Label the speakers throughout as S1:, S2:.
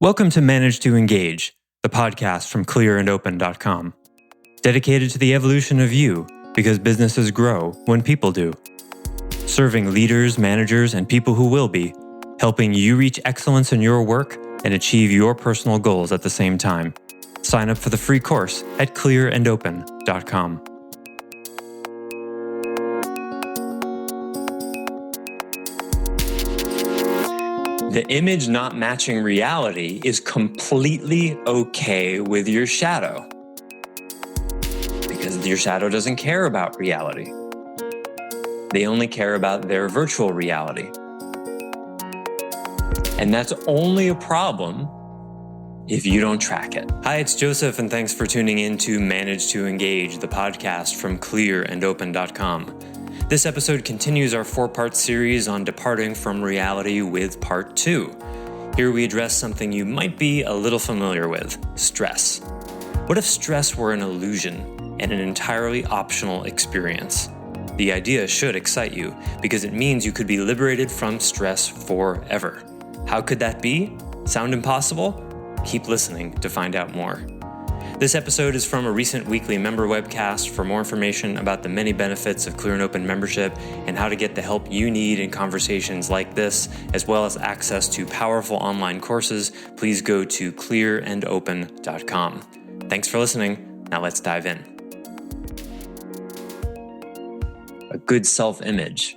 S1: Welcome to Manage to Engage, the podcast from clearandopen.com, dedicated to the evolution of you because businesses grow when people do. Serving leaders, managers, and people who will be, helping you reach excellence in your work and achieve your personal goals at the same time. Sign up for the free course at clearandopen.com. The image not matching reality is completely okay with your shadow, because your shadow doesn't care about reality. They only care about their virtual reality. And that's only a problem if you don't track it. Hi, it's Joseph, and thanks for tuning in to Manage to Engage, the podcast from clearandopen.com. This episode continues our four-part series on departing from reality with part 2. Here we address something you might be a little familiar with: stress. What if stress were an illusion and an entirely optional experience? The idea should excite you because it means you could be liberated from stress forever. How could that be? Sound impossible? Keep listening to find out more. This episode is from a recent weekly member webcast. For more information about the many benefits of Clear and Open membership and how to get the help you need in conversations like this, as well as access to powerful online courses, please go to clearandopen.com. Thanks for listening. Now let's dive in. A good self-image.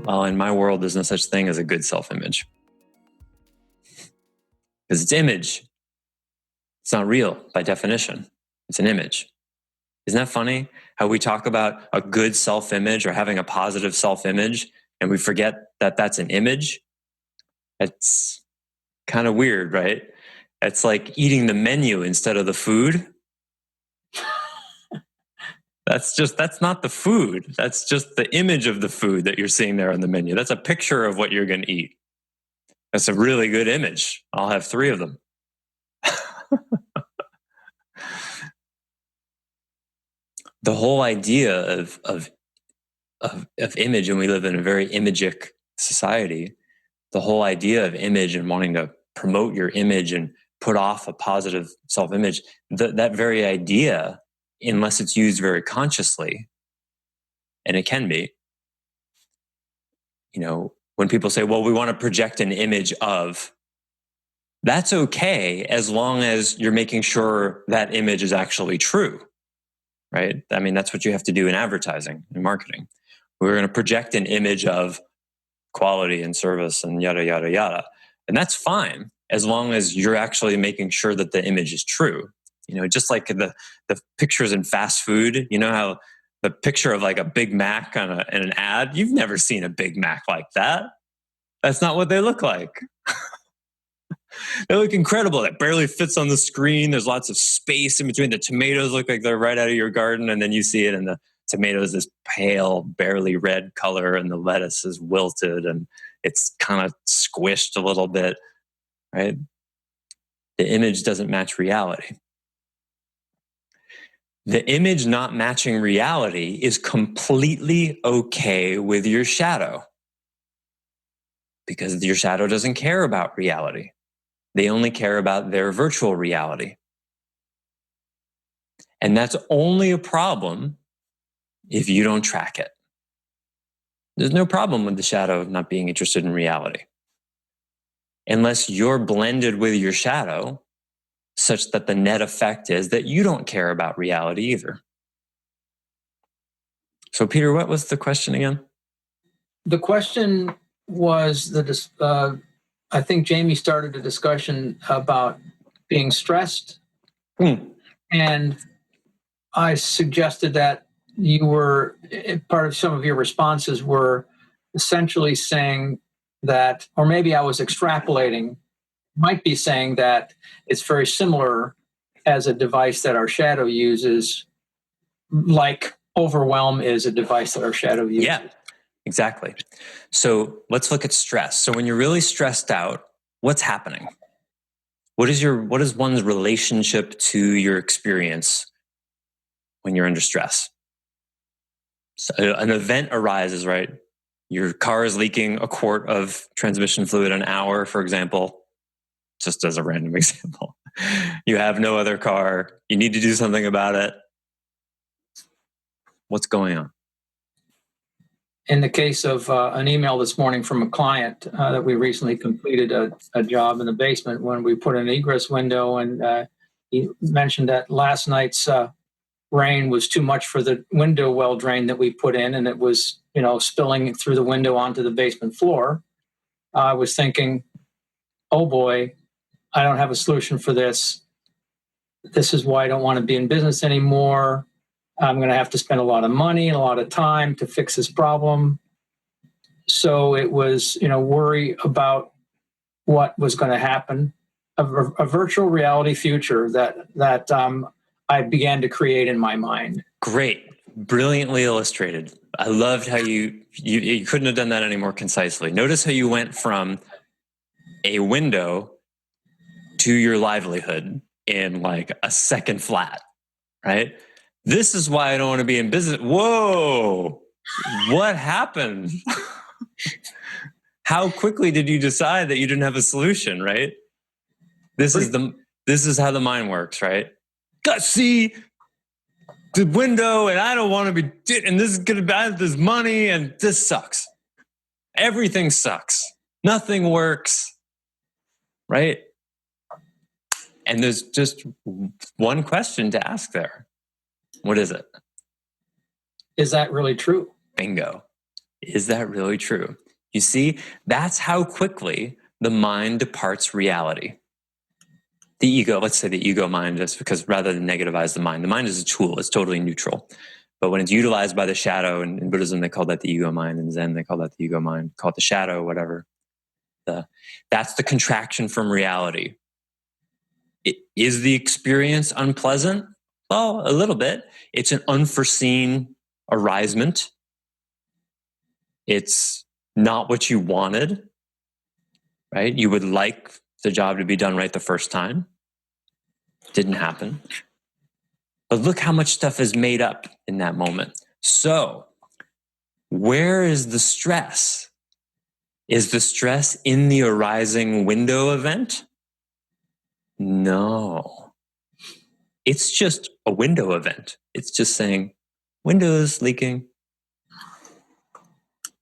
S1: Well, in my world, there's no such thing as a good self-image. Because it's image. It's not real by definition. It's an image. Isn't that funny? How we talk about a good self-image or having a positive self-image, and we forget that that's an image? It's kind of weird, right? It's like eating the menu instead of the food. That's not the food. That's just the image of the food that you're seeing there on the menu. That's a picture of what you're going to eat. That's a really good image. I'll have 3 of them. The whole idea of image, and we live in a very imagic society, the whole idea of image and wanting to promote your image and put off a positive self-image, that very idea, unless it's used very consciously, and it can be, when people say, well, we want to project an image of, that's okay as long as you're making sure that image is actually true. Right? I mean, that's what you have to do in advertising and marketing. We're going to project an image of quality and service and yada, yada, yada. And that's fine as long as you're actually making sure that the image is true. Just like the pictures in fast food, how the picture of like a Big Mac in an ad, you've never seen a Big Mac like that. That's not what they look like. They look incredible. It barely fits on the screen. There's lots of space in between. The tomatoes look like they're right out of your garden. And then you see it, and the tomatoes this pale, barely red color, and the lettuce is wilted and it's kind of squished a little bit, right? The image doesn't match reality. The image not matching reality is completely okay with your shadow, because your shadow doesn't care about reality. They only care about their virtual reality. And that's only a problem if you don't track it. There's no problem with the shadow not being interested in reality, unless you're blended with your shadow such that the net effect is that you don't care about reality either. So, Peter, what was the question again?
S2: The question was I think Jamie started a discussion about being stressed. And I suggested that part of some of your responses were essentially saying that, or maybe I was extrapolating, might be saying that it's very similar as a device that our shadow uses, like overwhelm is a device that our shadow uses.
S1: Yeah. Exactly. So let's look at stress. So when you're really stressed out, what's happening? What is one's relationship to your experience when you're under stress? So an event arises, right? Your car is leaking a quart of transmission fluid an hour, for example. just as a random example. You have no other car. You need to do something about it. What's going on?
S2: In the case of an email this morning from a client that we recently completed a job in the basement when we put an egress window, and he mentioned that last night's rain was too much for the window well drain that we put in, and it was, spilling through the window onto the basement floor. I was thinking, oh boy, I don't have a solution for this. This is why I don't want to be in business anymore. I'm going to have to spend a lot of money and a lot of time to fix this problem. So it was, worry about what was going to happen, a virtual reality future that I began to create in my mind.
S1: Great. Brilliantly illustrated. I loved how you couldn't have done that any more concisely. Notice how you went from a window to your livelihood in like a second flat, right? This is why I don't want to be in business. Whoa, what happened? How quickly did you decide that you didn't have a solution, right? This is how the mind works, right? Got see the window, and I don't want to be, and this is going to buy this money, and this sucks. Everything sucks. Nothing works, right? And there's just one question to ask there. What is it?
S2: Is that really true?
S1: Bingo. Is that really true? You see, that's how quickly the mind departs reality. The ego, let's say the ego mind, is because rather than negativize the mind is a tool. It's totally neutral. But when it's utilized by the shadow, and in Buddhism, they call that the ego mind. In Zen, they call that the ego mind. Call it the shadow, whatever. That's the contraction from reality. Is the experience unpleasant? Well, a little bit. It's an unforeseen arisement. It's not what you wanted, right? You would like the job to be done right the first time. Didn't happen. But look how much stuff is made up in that moment. So, where is the stress? Is the stress in the arising window event? No. It's just a window event. It's just saying, windows leaking.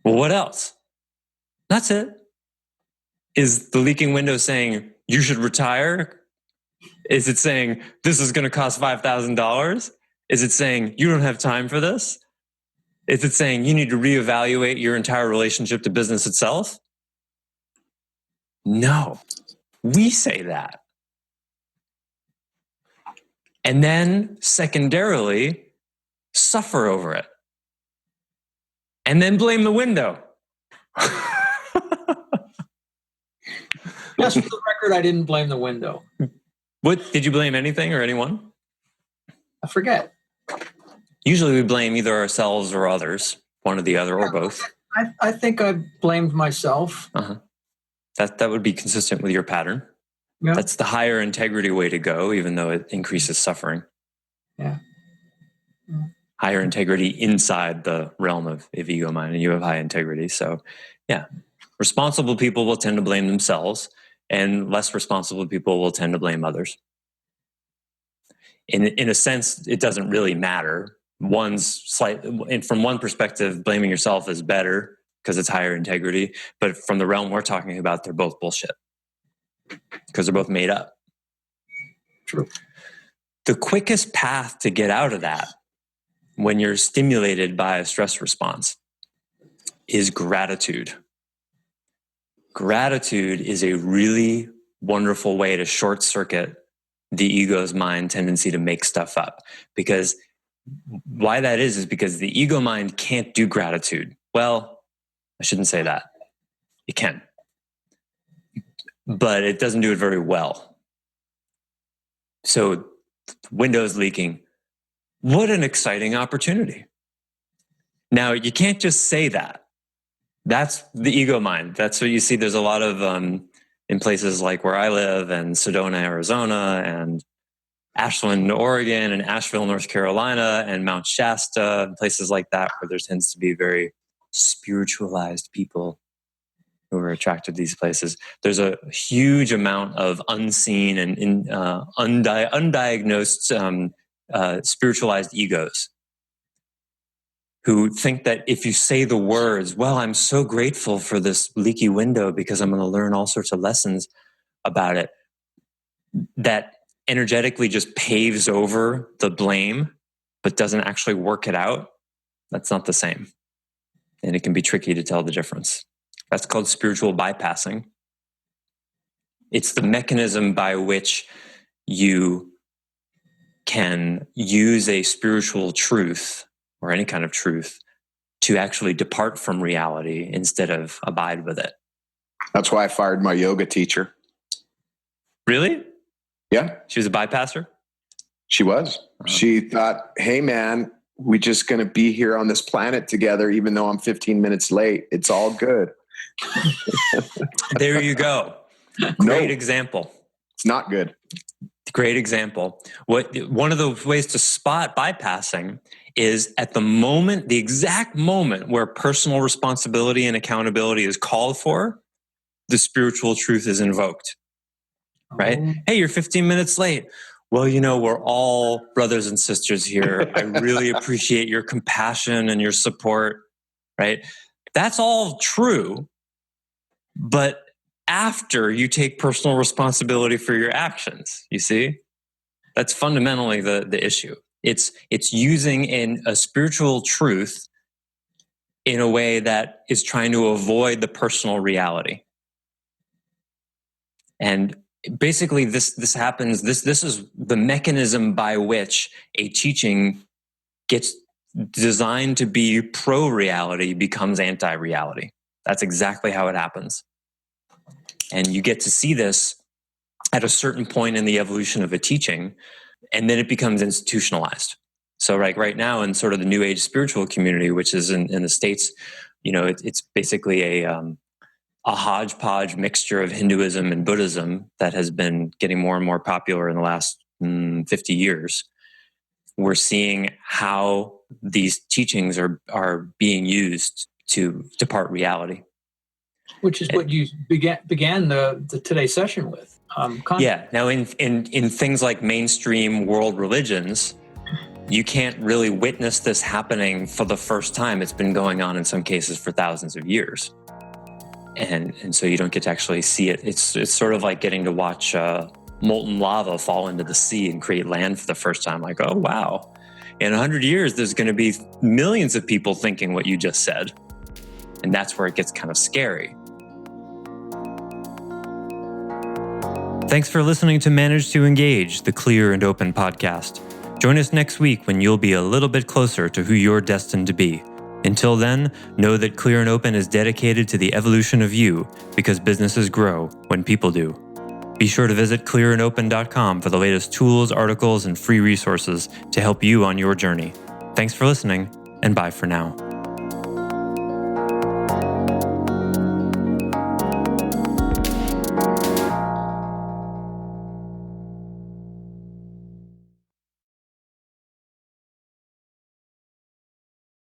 S1: Well, what else? That's it. Is the leaking window saying you should retire? Is it saying this is going to cost $5,000? Is it saying you don't have time for this? Is it saying you need to reevaluate your entire relationship to business itself? No, we say that. And then secondarily, suffer over it. And then blame the window.
S2: Just for the record, I didn't blame the window.
S1: What, did you blame anything or anyone?
S2: I forget.
S1: Usually we blame either ourselves or others, one or the other, or both.
S2: I think I blamed myself.
S1: Uh-huh. That would be consistent with your pattern.
S2: Yeah.
S1: That's the higher integrity way to go, even though it increases suffering.
S2: Yeah.
S1: Higher integrity inside the realm of ego mind, and you have high integrity. So, yeah, responsible people will tend to blame themselves, and less responsible people will tend to blame others. In a sense, it doesn't really matter. And from one perspective, blaming yourself is better because it's higher integrity. But from the realm we're talking about, they're both bullshit because they're both made up.
S2: True.
S1: The quickest path to get out of that when you're stimulated by a stress response is gratitude. Gratitude is a really wonderful way to short circuit the ego's mind tendency to make stuff up. Because why that is because the ego mind can't do gratitude. Well, I shouldn't say that. It can. But it doesn't do it very well. So, windows leaking. What an exciting opportunity. Now, you can't just say that. That's the ego mind. That's what you see. There's a lot of, in places like where I live, and Sedona, Arizona, and Ashland, Oregon, and Asheville, North Carolina, and Mount Shasta, and places like that, where there tends to be very spiritualized people. who are attracted to these places. There's a huge amount of unseen and undiagnosed spiritualized egos who think that if you say the words, well, I'm so grateful for this leaky window because I'm going to learn all sorts of lessons about it, that energetically just paves over the blame, but doesn't actually work it out. That's not the same. And it can be tricky to tell the difference. That's called spiritual bypassing. It's the mechanism by which you can use a spiritual truth or any kind of truth to actually depart from reality instead of abide with it.
S3: That's why I fired my yoga teacher.
S1: Really?
S3: Yeah.
S1: She was a bypasser?
S3: She was. Uh-huh. She thought, hey, man, we're just going to be here on this planet together, even though I'm 15 minutes late. It's all good.
S1: There you go. Great example.
S3: It's not good.
S1: Great example. One of the ways to spot bypassing is at the moment, the exact moment where personal responsibility and accountability is called for, the spiritual truth is invoked, right? Oh. Hey, you're 15 minutes late. Well, we're all brothers and sisters here. I really appreciate your compassion and your support, right? That's all true. But after you take personal responsibility for your actions, you see? That's fundamentally the issue. It's using a spiritual truth in a way that is trying to avoid the personal reality. And basically this happens, this is the mechanism by which a teaching gets designed to be pro-reality becomes anti-reality. That's exactly how it happens. And you get to see this at a certain point in the evolution of a teaching, and then it becomes institutionalized. So right now in sort of the New Age spiritual community, which is in the States, it's basically a hodgepodge mixture of Hinduism and Buddhism that has been getting more and more popular in the last 50 years. We're seeing how these teachings are being used to depart reality.
S2: Which is what you began the today's session with.
S1: Yeah. Now, in things like mainstream world religions, you can't really witness this happening for the first time. It's been going on in some cases for thousands of years, and so you don't get to actually see it. It's sort of like getting to watch molten lava fall into the sea and create land for the first time. Like, oh wow! In 100 years, there's going to be millions of people thinking what you just said, and that's where it gets kind of scary. Thanks for listening to Manage to Engage, the Clear and Open podcast. Join us next week when you'll be a little bit closer to who you're destined to be. Until then, know that Clear and Open is dedicated to the evolution of you because businesses grow when people do. Be sure to visit clearandopen.com for the latest tools, articles, and free resources to help you on your journey. Thanks for listening, and bye for now.